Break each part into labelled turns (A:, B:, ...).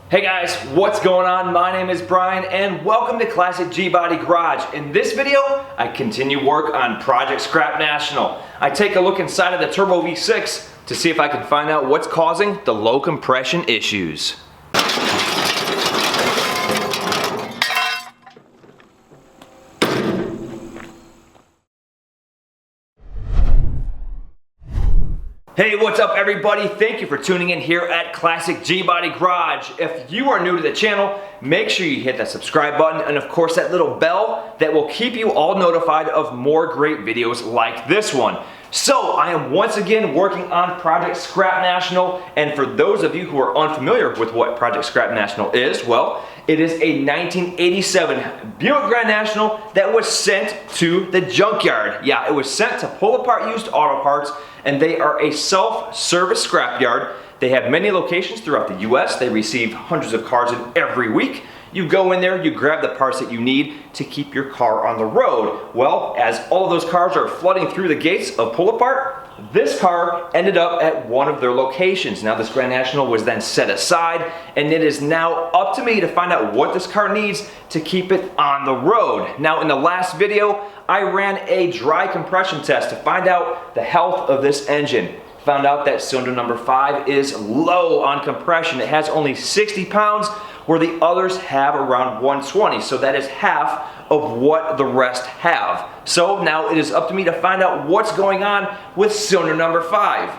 A: Hey guys, what's going on? My name is Brian and welcome to Classic Gbody Garage. In this video, I continue work on Project Scrap National. I take a look inside of the Turbo V6 to see if I can find out what's causing the low compression issues. Hey, what's up everybody? Thank you for tuning in here at Classic Gbody Garage. If you are new to the channel, make sure you hit that subscribe button and of course that little bell that will keep you all notified of more great videos like this one. So I am once again working on Project Scrap National, and for those of you who are unfamiliar with what Project Scrap National is, well, it is a 1987 Buick Grand National that was sent to the junkyard. Yeah, it was sent to pull apart used auto parts, and they are a self-service scrapyard. They have many locations throughout the US. They receive hundreds of cars in every week. You go in there, you grab the parts that you need to keep your car on the road. Well, as all of those cars are flooding through the gates of pull apart, this car ended up at one of their locations. Now this Grand National was then set aside, and it is now up to me to find out what this car needs to keep it on the road. Now in the last video, I ran a dry compression test to find out the health of this engine. Found out that cylinder number 5 is low on compression. It has only 60 pounds where the others have around 120. So that is half of what the rest have. So now it is up to me to find out what's going on with cylinder number 5.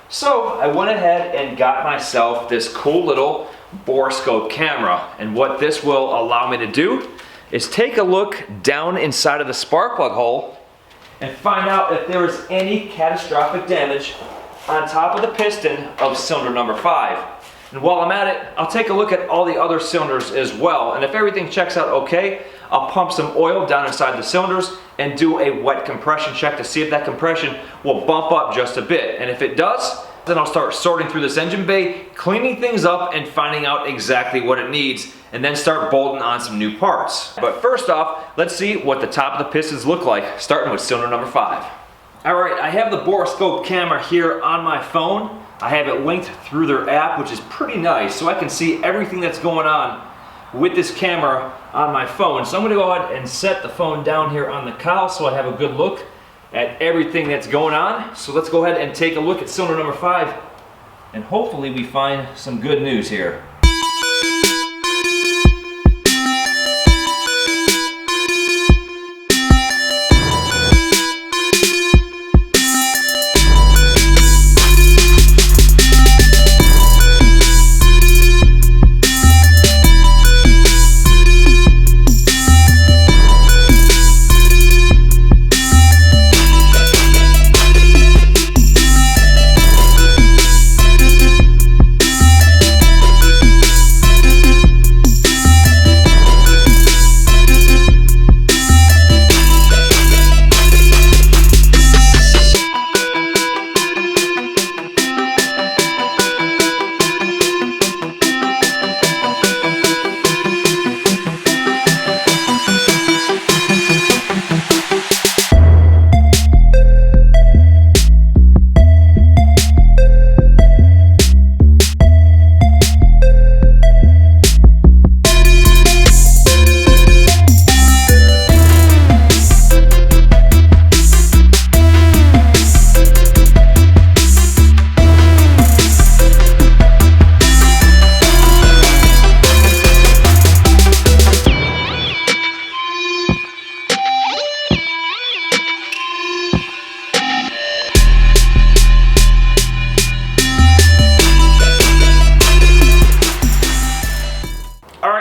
A: So I went ahead and got myself this cool little Borescope camera. And what this will allow me to do is take a look down inside of the spark plug hole and find out if there is any catastrophic damage on top of the piston of cylinder number 5. And while I'm at it, I'll take a look at all the other cylinders as well. And if everything checks out okay, I'll pump some oil down inside the cylinders and do a wet compression check to see if that compression will bump up just a bit. And if it does, then I'll start sorting through this engine bay, cleaning things up and finding out exactly what it needs, and then start bolting on some new parts. But first off, let's see what the top of the pistons look like, starting with cylinder number 5. Alright, I have the Borescope camera here on my phone. I have it linked through their app, which is pretty nice, so I can see everything that's going on with this camera on my phone. So I'm going to go ahead and set the phone down here on the cowl so I have a good look at everything that's going on. So let's go ahead and take a look at cylinder number 5, and hopefully we find some good news here.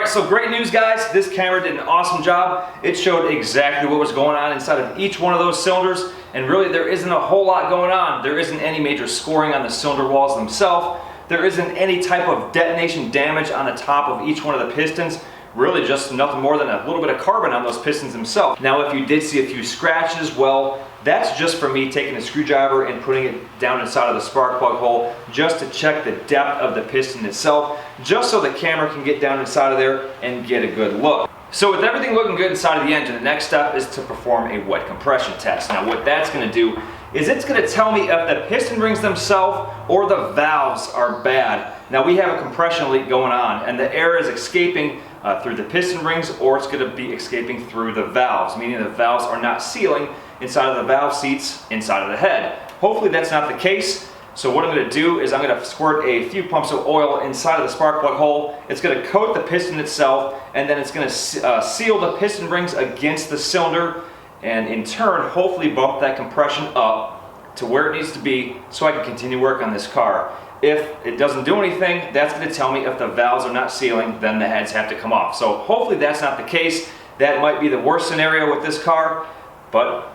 A: So great news guys, this camera did an awesome job. It showed exactly what was going on inside of each one of those cylinders, and really there isn't a whole lot going on. There isn't any major scoring on the cylinder walls themselves. There isn't any type of detonation damage on the top of each one of the pistons. Really just nothing more than a little bit of carbon on those pistons themselves. Now if you did see a few scratches, well, that's just for me taking a screwdriver and putting it down inside of the spark plug hole just to check the depth of the piston itself, just so the camera can get down inside of there and get a good look. So with everything looking good inside of the engine, the next step is to perform a wet compression test. Now what that's going to do is it's going to tell me if the piston rings themselves or the valves are bad. Now we have a compression leak going on, and the air is escaping through the piston rings, or it's going to be escaping through the valves, meaning the valves are not sealing inside of the valve seats inside of the head. Hopefully that's not the case. So what I'm going to do is I'm going to squirt a few pumps of oil inside of the spark plug hole. It's going to coat the piston itself, and then it's going to seal the piston rings against the cylinder, and in turn hopefully bump that compression up to where it needs to be so I can continue work on this car. If it doesn't do anything, that's going to tell me if the valves are not sealing, then the heads have to come off. So hopefully that's not the case. That might be the worst scenario with this car, but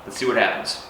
A: let's see what happens.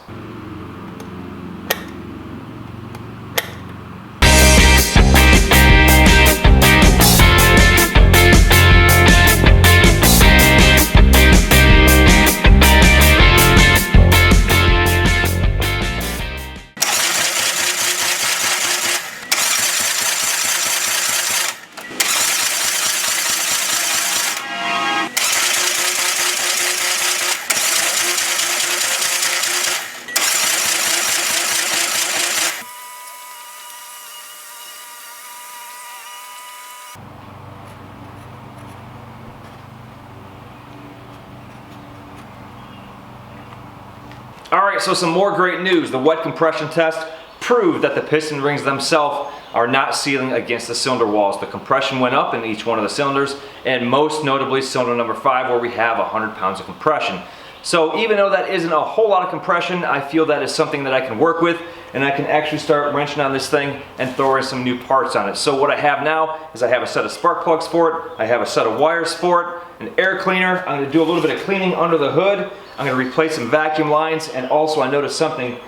A: Alright, so some more great news. The wet compression test proved that the piston rings themselves are not sealing against the cylinder walls. The compression went up in each one of the cylinders, and most notably cylinder number 5, where we have 100 pounds of compression. So even though that isn't a whole lot of compression, I feel that is something that I can work with, and I can actually start wrenching on this thing and throwing some new parts on it. So what I have now is I have a set of spark plugs for it, I have a set of wires for it, an air cleaner. I'm going to do a little bit of cleaning under the hood. I'm going to replace some vacuum lines, and also I noticed something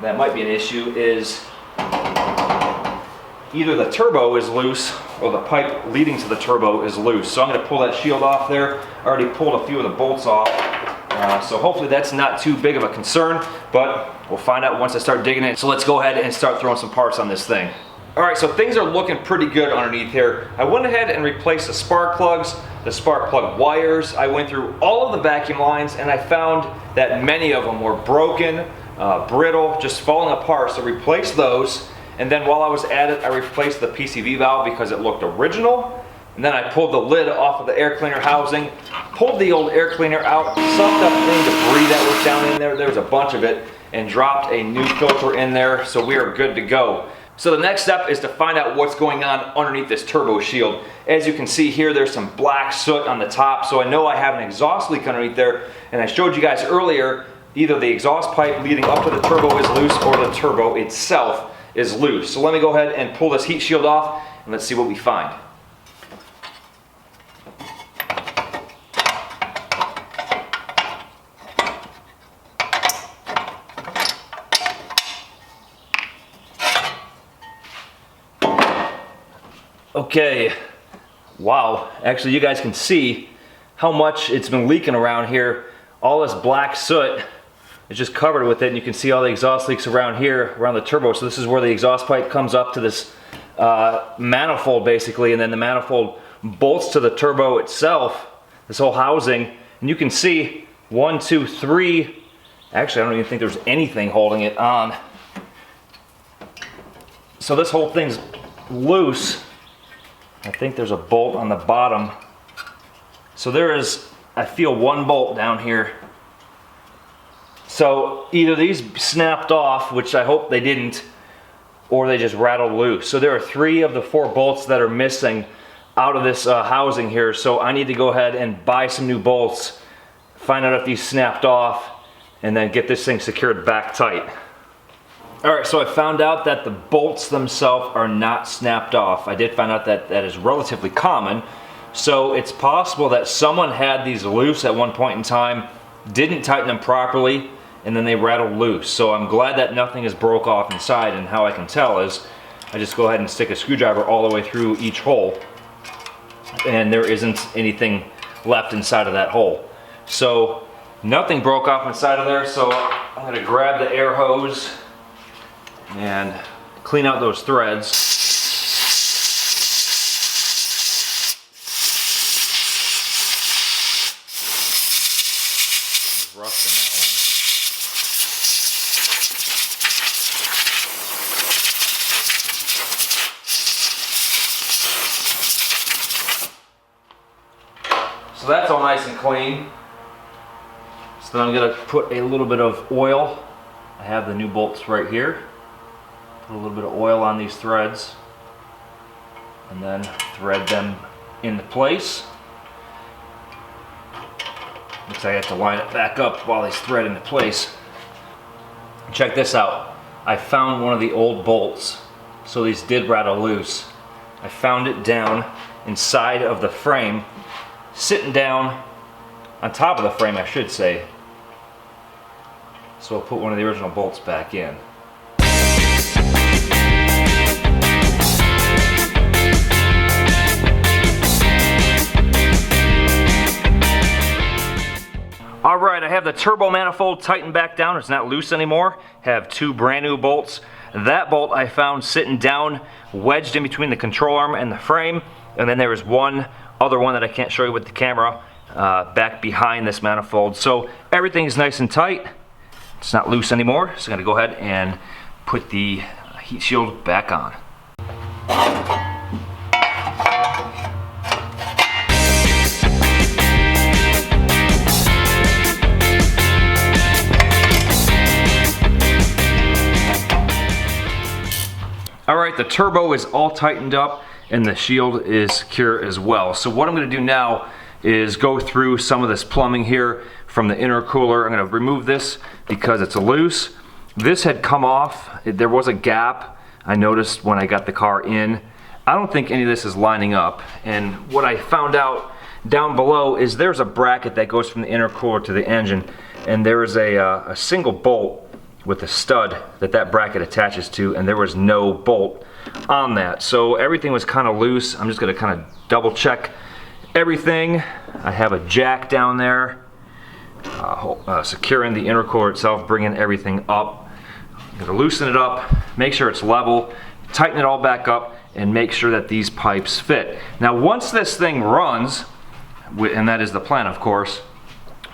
A: that might be an issue is either the turbo is loose or the pipe leading to the turbo is loose. So I'm going to pull that shield off there. I already pulled a few of the bolts off. So hopefully that's not too big of a concern, but we'll find out once I start digging in. So let's go ahead and start throwing some parts on this thing. Alright, so things are looking pretty good underneath here. I went ahead and replaced the spark plugs, the spark plug wires. I went through all of the vacuum lines, and I found that many of them were broken, brittle, just falling apart. So replaced those, and then while I was at it, I replaced the PCV valve because it looked original. And then I pulled the lid off of the air cleaner housing, pulled the old air cleaner out, sucked up any debris that was down in there. There was a bunch of it, and dropped a new filter in there, so we are good to go. So the next step is to find out what's going on underneath this turbo shield. As you can see here, there's some black soot on the top, so I know I have an exhaust leak underneath there, and I showed you guys earlier, either the exhaust pipe leading up to the turbo is loose or the turbo itself is loose. So let me go ahead and pull this heat shield off, and let's see what we find. Okay, wow, actually you guys can see how much it's been leaking around here. All this black soot is just covered with it, and you can see all the exhaust leaks around here, around the turbo. So this is where the exhaust pipe comes up to this manifold basically, and then the manifold bolts to the turbo itself, this whole housing. And you can see 1, 2, 3, actually I don't even think there's anything holding it on. So this whole thing's loose. I think there's a bolt on the bottom. So there is, I feel, one bolt down here. So either these snapped off, which I hope they didn't, or they just rattled loose. So there are 3 of the 4 bolts that are missing out of this housing here. So I need to go ahead and buy some new bolts, find out if these snapped off, and then get this thing secured back tight. Alright, so I found out that the bolts themselves are not snapped off. I did find out that that is relatively common. So it's possible that someone had these loose at one point in time, didn't tighten them properly, and then they rattled loose. So I'm glad that nothing is broke off inside, and how I can tell is I just go ahead and stick a screwdriver all the way through each hole, and there isn't anything left inside of that hole. So nothing broke off inside of there, so I'm going to grab the air hose and clean out those threads. There's rust in that one. So that's all nice and clean. So then I'm gonna put a little bit of oil. I have the new bolts right here. Put a little bit of oil on these threads and then thread them into place. Looks like I have to line it back up while they thread into place. Check this out. I found one of the old bolts. So these did rattle loose. I found it down inside of the frame, sitting down on top of the frame, I should say. So I'll put one of the original bolts back in. Alright, I have the turbo manifold tightened back down. It's not loose anymore. Have two brand new bolts. That bolt I found sitting down, wedged in between the control arm and the frame. And then there was one other one that I can't show you with the camera back behind this manifold. So everything is nice and tight. It's not loose anymore. So I'm going to go ahead and put the heat shield back on. Alright, the turbo is all tightened up and the shield is secure as well. So what I'm going to do now is go through some of this plumbing here from the intercooler. I'm going to remove this because it's loose. This had come off. There was a gap I noticed when I got the car in. I don't think any of this is lining up. And what I found out down below is there's a bracket that goes from the intercooler to the engine. And there is a single bolt with a stud that bracket attaches to, and there was no bolt on that. So everything was kind of loose. I'm just gonna kind of double check everything. I have a jack down there securing the intercooler itself, bringing everything up. I'm gonna loosen it up, make sure it's level, tighten it all back up, and make sure that these pipes fit. Now once this thing runs, and that is the plan of course,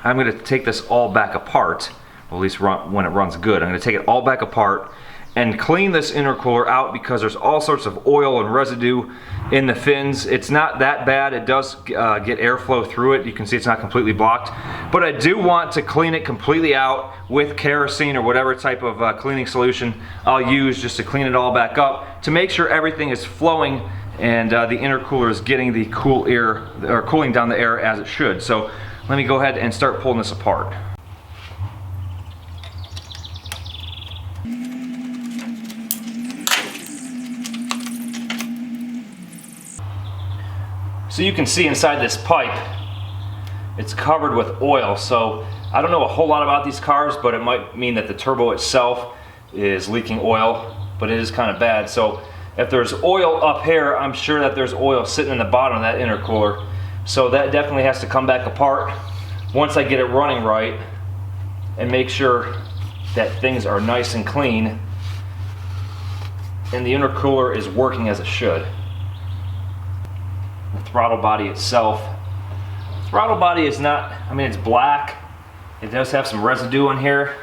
A: I'm gonna take this all back apart. At least when it runs good. I'm going to take it all back apart and clean this intercooler out because there's all sorts of oil and residue in the fins. It's not that bad. It does get airflow through it. You can see it's not completely blocked. But I do want to clean it completely out with kerosene or whatever type of cleaning solution I'll use just to clean it all back up to make sure everything is flowing and the intercooler is getting the cool air or cooling down the air as it should. So let me go ahead and start pulling this apart. So you can see inside this pipe, it's covered with oil. So I don't know a whole lot about these cars, but it might mean that the turbo itself is leaking oil, but it is kind of bad. So if there's oil up here, I'm sure that there's oil sitting in the bottom of that intercooler. So that definitely has to come back apart once I get it running right and make sure that things are nice and clean and the intercooler is working as it should. The throttle body itself. The throttle body is not, I mean, it's black. It does have some residue in here,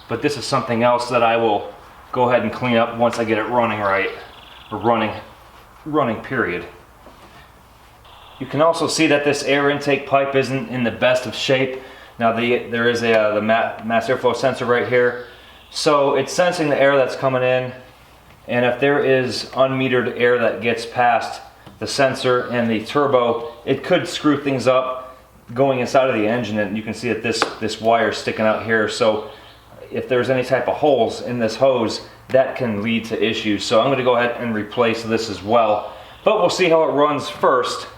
A: but this is something else that I will go ahead and clean up once I get it running right, or running period. You can also see that this air intake pipe isn't in the best of shape. Now there is the mass airflow sensor right here, so it's sensing the air that's coming in, and if there is unmetered air that gets past the sensor and the turbo, it could screw things up going inside of the engine. And you can see that this wire is sticking out here, so if there's any type of holes in this hose, that can lead to issues. So I'm going to go ahead and replace this as well, but we'll see how it runs first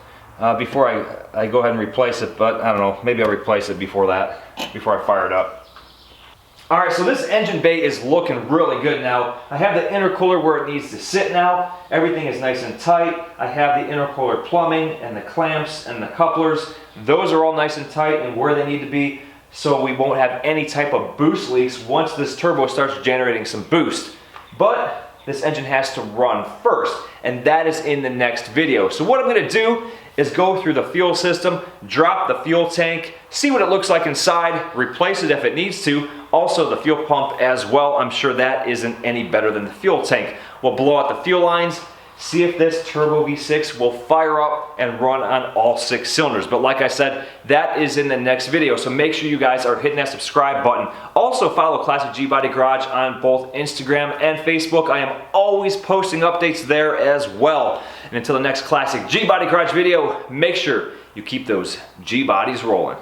A: before I go ahead and replace it. But I don't know, maybe I'll replace it before I fire it up. Alright, so this engine bay is looking really good now. I have the intercooler where it needs to sit now. Everything is nice and tight. I have the intercooler plumbing and the clamps and the couplers. Those are all nice and tight and where they need to be, so we won't have any type of boost leaks once this turbo starts generating some boost. But this engine has to run first, and that is in the next video. So what I'm going to do is go through the fuel system, drop the fuel tank, see what it looks like inside, replace it if it needs to. Also the fuel pump as well. I'm sure that isn't any better than the fuel tank. We'll blow out the fuel lines, see if this turbo V6 will fire up and run on all 6 cylinders. But like I said, that is in the next video, so make sure you guys are hitting that subscribe button. Also follow Classic Gbody Garage on both Instagram and Facebook. I am always posting updates there as well. And until the next Classic Gbody Garage video, make sure you keep those G-bodies rolling.